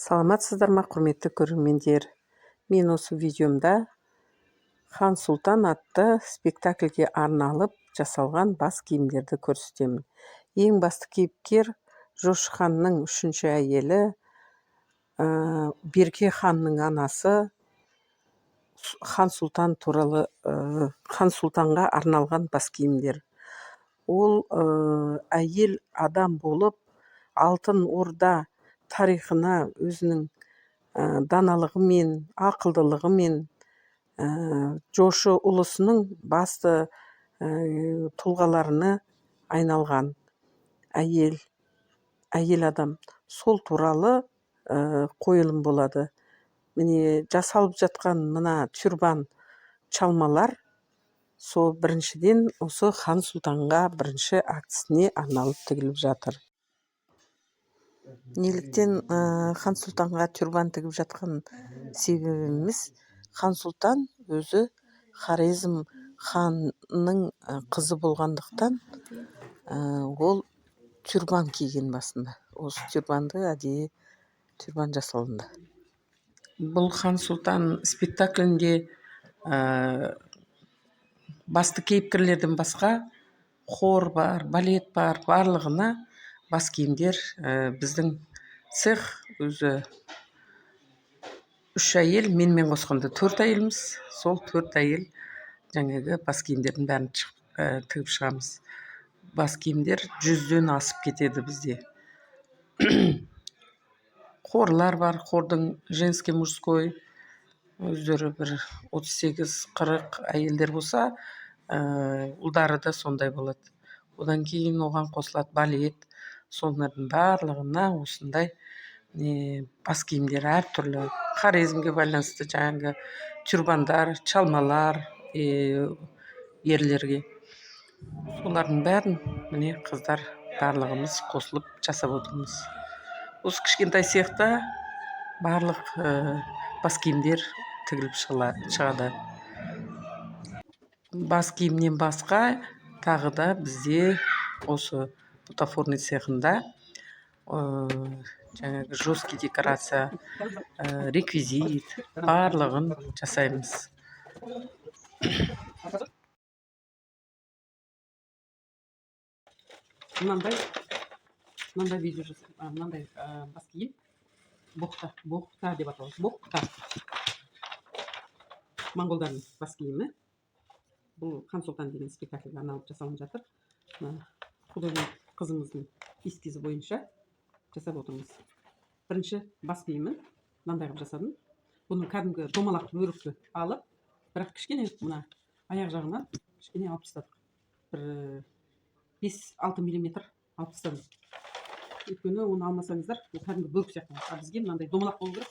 Саламатсыздар ма, құрметті көрермендер? Мен осы видеомда Хан Сұлтан атты спектакльге арналып жасалған бас киімдерді көрсетемін. Ең басты кейіпкер Жошы ханның үшінші әйелі, Берке ханның анасы. Хан Сұлтан туралы Хан Сұлтанға арналған бас киімдер. Ол әйел адам болып, Алтын Орда тарихына өзінің даналығымен, ақылдылығымен Жошы ұлысының басты тұлғаларына айналған әйел адам. Сол туралы қойылым болады. Міне жасалып жатқан мына тюрбан чалмалар сол біріншіден осы Хан Сұлтанға бірінші актісіне арналып тігіліп жатыр. Неліктен Хан Сұлтанға тюрбан тігіп жатқан себебіміз, Хан Сұлтан өзі Хорезм ханның қызы болғандықтан ол тюрбан киген басында. Осы тюрбанды әдейі тюрбан жасалынды. Бұл Хан Сұлтан спектаклінде басты кейіпкерлерден басқа хор бар, балет бар, барлығына бас киімдер біздің цех өзі 3 әйел, менімен қосқанда 4 әйелміз. Сол 4 әйел жаңағы бас киімдердің бәрін тігіп шығамыз. Бас киімдер 100-ден асып кетеді бізде. Хорлар бар, хордың женский, мужской өздері бір 38-40 әйелдер болса, ұлдары да сондай болады. Одан кейін оған қосылады балет. Солардың барлығына осындай бас киімдер әртүрлі. Хорезмге байланысты жаңағы тюрбандар, чалмалар ерлерге. Солардың бәрін міне қыздар барлығымыз қосылып жасап отырмыз. Осы кішкентай цехта барлық бас киімдер тігіліп шығады. Бас киімнен басқа тағы да бізде осы бутафорный цехында жаңағы жесткий декорация, реквизит барлығын жасаймыз. Мынандай видео жасаймын. Мынандай бас киім боқта деп аталады. Боқта. Монғолдардың бас киімі. Бұл Хан Сұлтан деген спектакльге арналып жасалып жатыр. Художник қызымыздың эскизі бойынша жасап отырмыз. Бірінші бас киімін мынандай қылып жасадым. Бұны кәдімгі домалақты бөрікті алып, бірақ кішкене мына аяқ жағынан кішкене алып тастадық. Бір 5-6 миллиметр алып тастадым. Өйткені оны алмасаңыздар, кәдімгі бөрік сияқты. Бізге мынандай домалақ болу керек.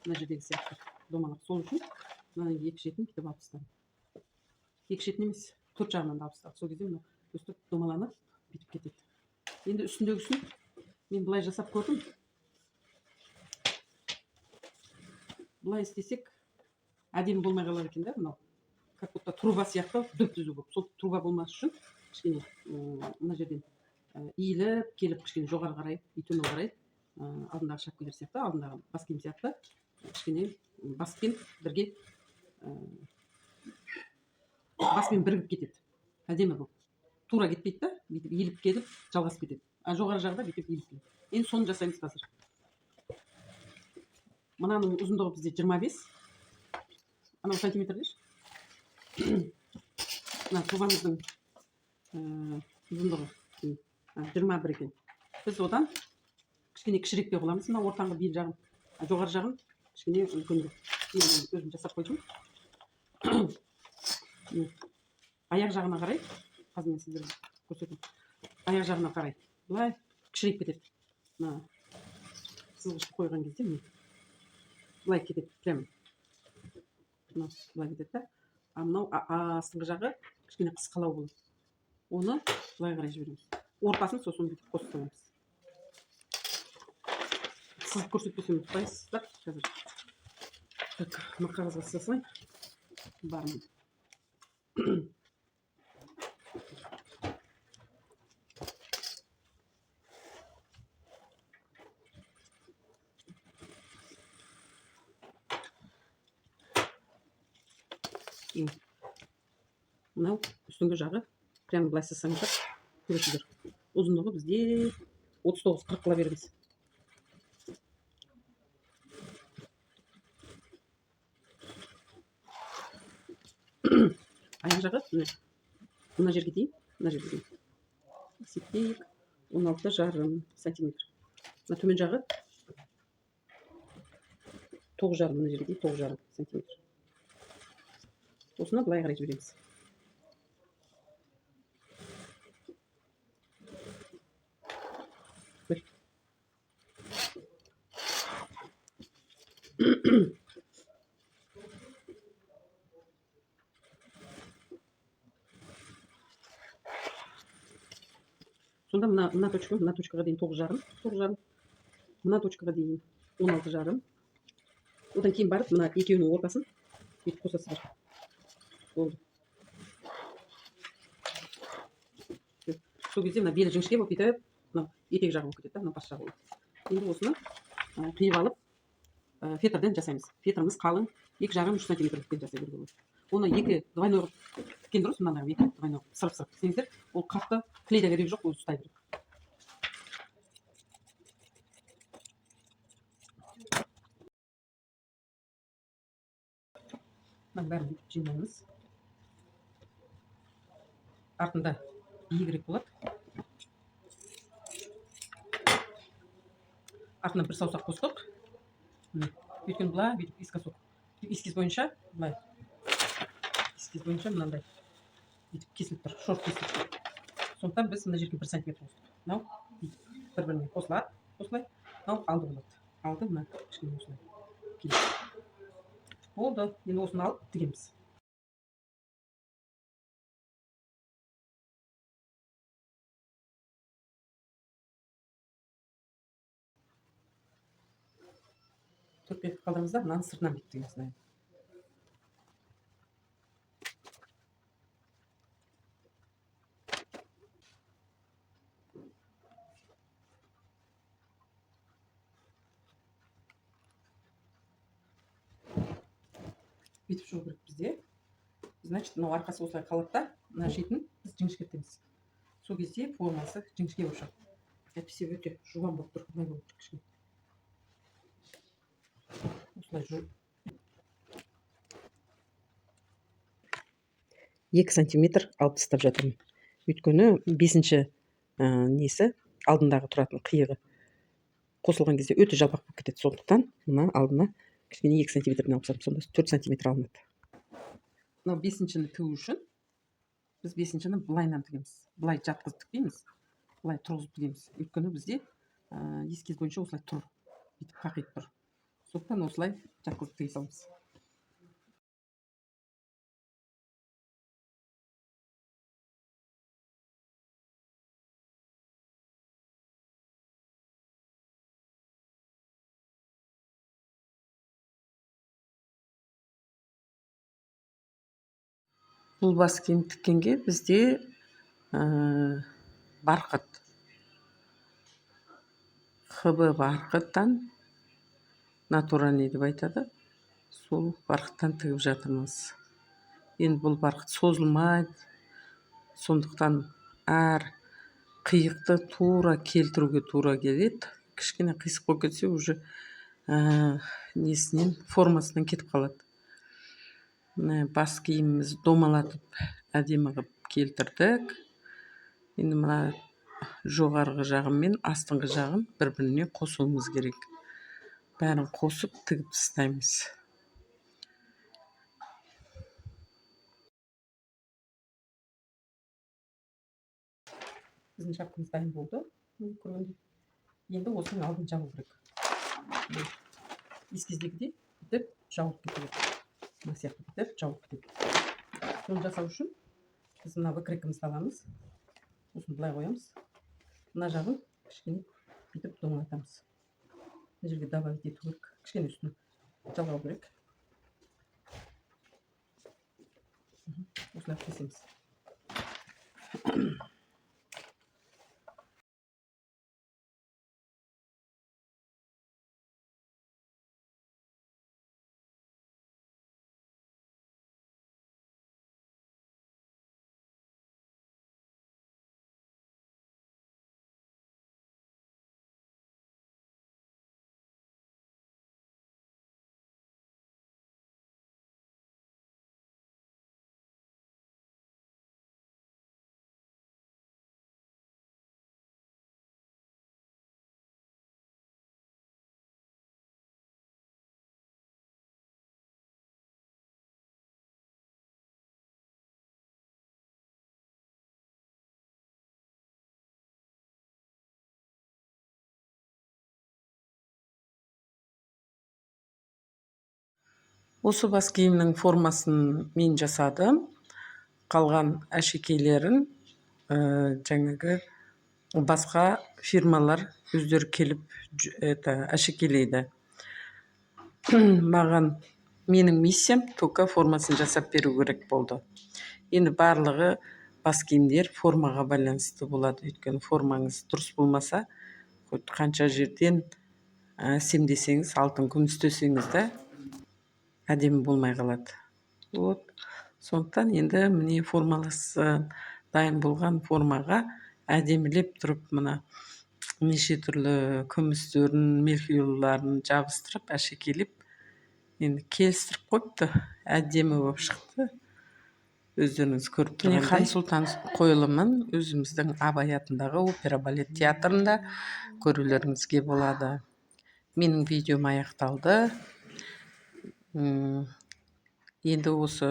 Мына жердегі сияқты домалақ. Сол үшін мына екі шетін кетіп алып тастадым. Екі шетін емес, 4 жағынан да алып тастадық. Сол кезде өстіп домаланып бітіп кетеді. Енді үстіндегісін мен былай жасап көрдім. Былай істесек әдемі болмай қалар екен да, мынау. Как будто труба сияқты дүп-түзу болып. Сол труба болмас үшін кішкене мына жерден иіліп, келіп кішкене жоғары қарай, төмен қарай алдындағы шапкелер сияқты, алдындағы бас киім сияқты кішкене баспен бірігіп кетеді. Әдемі болып. Тура кетпейді да, иіліп келіп, жалғасып кетеді. Жоғары жағда бүйтіп иіліп келеді. Енді соны жасаймыз қазір. Мынаның ұзындығы бізде 25. Анау сантиметр деші. Мына трубамыздың ұзындығы 21 екен. Біз одан кішкене кішірек те қыламыз. Мына ортаңғы бел жағын, жоғары жағын кішкене үлкенірек. Мен өзім жасап қойдым. Аяқ жағына қарай, қазір мен сіздерге көрсетейін. Аяқ жағына қарай былай кішірек кетеді. Мына сызғышты қойған кезде мен былай кетеді, прям. Былай кетеді да. Мынау астыңғы жағы кішкене қысқалау болады. Оны былай қарай жібереміз. Ортасын сосын бүйтіп қосып қоямыз. Сызып көрсетпесем ұқпайсыздар қазір. Так, мына қағазға салсайын. Бармын. мынау үстіңгі жағы прям былай сызсаңыздар көресіздер. Ұзындығы бізде 39-40 қыла береміз. Аяқ жағы мына жерге дейін, есептейік 16,5 сантиметр. Мына төмен жағы 9,5, мына жерге дейін 9,5 сантиметр. Осыны былай қарай жібереміз. Сонда мына точкаға дейін 9,5, мына точкаға дейін 16,5. Одан кейін барып мына екеуінің ортасын бүйтіп қосасыздар. Болды. Сол кезде мына белі жіңішке болып кетіп, мына етек жағы болып кетеді, мына бас жағы болады. Енді осыны қиып алып, фетрден жасаймыз. Фетріміз қалың, 2,5-3 сантиметрлікпен жасай беруге болады. Оны екі двойной тіккен дұрыс, мынаны екі двойной сырып сеңіздер, ол қатты клейда керек жоқ, өзі ұстай береді. Мына бәрін бүйтіп жинаймыз. Артында биігірек болады. Артына бір саусақ қостық. Өйткені былай бүйтіп эскиз бойынша былай. Эскиз бойынша мынандай бүйтіп кесіліп тұр, шорт кесіліп тұр. Сондықтан біз мына жерге 1 сантиметр қостық. Мынау бір-біріне қосылады, осылай. Мынау алды болады. Алды мына кішкене осылай келеді. Болды. Енді осыны алып тігеміз. Төрт қалдырыңыз да, мынаны сыртынан бүйтіп тігеміз. Бүйтіп шығу керек бізде. Значит, мынау арқасы осылай қалады да, мына шетін біз жіңішкертеміз. Сол кезде формасы жіңішке болып шығады. Әйтпесе өте жуан болып тұр, былай болып тұр кішкене. Осылай жу. 2 сантиметр алып тастап жатырмын. Өйткені 5-ші несі алдындағы тұратын қиығы қосылған кезде өте жалпақ болып кетеді. Сондықтан мына алдына кішкене 2 сантиметрден алып тастап, сонда 4 сантиметр алынады. Мынау 5-шіні тігу үшін біз 5-шіні былайынан тігеміз. Былай жатқызып тікпейміз, былай тұрғызып тігеміз. Өйткені бізде эскиз бойынша осылай тұр, бүйтіп қақиып тұр. Сондықтан осылай жатқызып тіге саламыз. Бұл бас киім тіккенге бізде барқыт, ХБ барқыттан, натуральный деп айтады, сол барқыттан тігіп жатырмыз. Енді бұл барқыт созылмайды, сондықтан әр қиықты тура келтіруге тура келеді. Кішкене қисық болып кетсе, уже несінен, формасынан кетіп қалады. Бас киіміміз домалатып әдемі қылып келтірдік. Енді мына жоғарғы жағым мен астыңғы жағын бір-біріне қосуымыз керек. Бәрін қосып тігіп тастаймыз. Біздің шапкамыз дайын болды. Енді осының алдын жабу керек. Эскиздегідей бітіп жауып кетеді. Мына сияқты бітіп жауып кетеді. Соны жасау үшін біз мына выкройкамызды аламыз. Осыны былай қоямыз. Мына жағын кішкене бүйтіп домалатамыз. Мына жерге добавить ету керек. Кішкене үстін жалғау керек. Осылай кесеміз. Осы бас киімнің формасын мен жасадым. Қалған әшекейлерін жаңағы басқа фирмалар өздері келіп әшекелейді. Маған менің миссиям только формасын жасап беру керек болды. Енді барлығы бас киімдер формаға байланысты болады. Өйткені формаңыз дұрыс болмаса, қанша жерден әсемдесеңіз, алтын күміс төсеңіз де әдемі болмай қалады. Вот. Сондықтан енді міне формаласы дайын болған формаға әдемілеп тұрып, мына неше түрлі күмістерін, мельхиорларын жабыстырып, әшекелеп, енді келістіріп қойыпты. Әдемі болып шықты. Өздеріңіз көріп тұрғандай. Хан Сұлтан қойылымын өзіміздің Абай атындағы опера балет театрында көрулеріңізге болады. Менің видеом аяқталды. Енді осы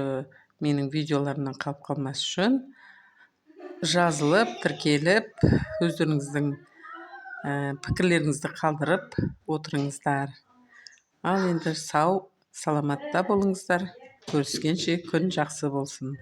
менің видеоларымнан қалып қалмас үшін жазылып, тіркеліп, өздеріңіздің пікірлеріңізді қалдырып отырыңыздар. Ал енді сау, саламатта болыңыздар. Көріскенше күн жақсы болсын.